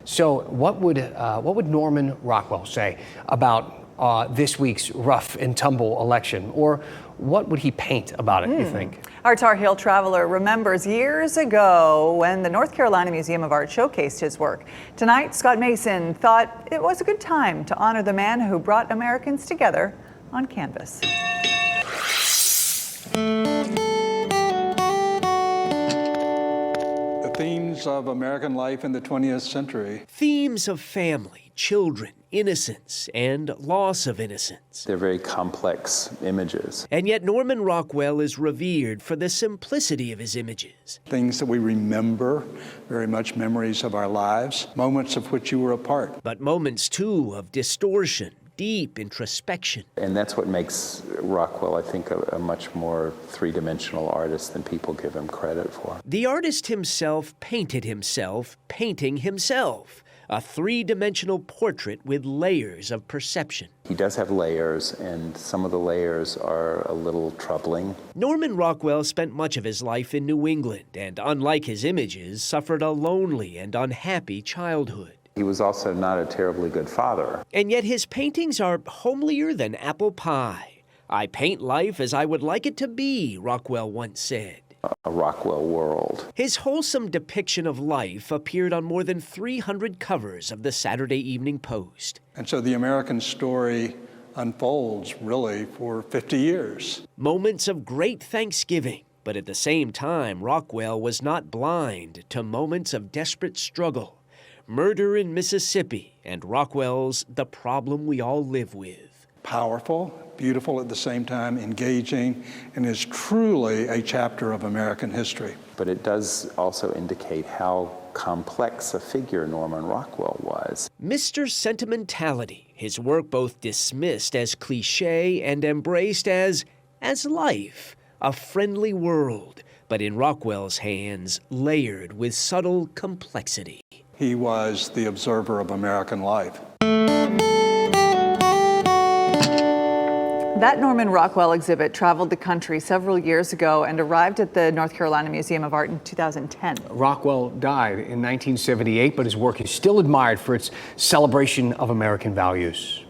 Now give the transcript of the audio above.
So what would Norman Rockwell say about this week's rough and tumble election? Or what would he paint about it, you think? Our Tar Heel traveler remembers years ago when the North Carolina Museum of Art showcased his work. Tonight, Scott Mason thought it was a good time to honor the man who brought Americans together on canvas. The themes of American life in the 20th century. Themes of family, children, innocence, and loss of innocence. They're very complex images. And yet Norman Rockwell is revered for the simplicity of his images. Things that we remember, very much memories of our lives, moments of which you were a part. But moments, too, of distortion, deep introspection. And that's what makes Rockwell, I think, a much more three-dimensional artist than people give him credit for. The artist himself painted himself, painting himself. A three-dimensional portrait with layers of perception. He does have layers, and some of the layers are a little troubling. Norman Rockwell spent much of his life in New England, and unlike his images, suffered a lonely and unhappy childhood. He was also not a terribly good father. And yet his paintings are homelier than apple pie. I paint life as I would like it to be, Rockwell once said. A Rockwell world. His wholesome depiction of life appeared on more than 300 covers of the Saturday Evening Post. And so the American story unfolds, really, for 50 years. Moments of great thanksgiving, but at the same time, Rockwell was not blind to moments of desperate struggle. Murder in Mississippi, and Rockwell's The Problem We All Live With. Powerful, beautiful at the same time, engaging, and is truly a chapter of American history. But it does also indicate how complex a figure Norman Rockwell was. Mr. Sentimentality, his work both dismissed as cliché and embraced as life, a friendly world, but in Rockwell's hands, layered with subtle complexity. He was the observer of American life. That Norman Rockwell exhibit traveled the country several years ago and arrived at the North Carolina Museum of Art in 2010. Rockwell died in 1978, but his work is still admired for its celebration of American values.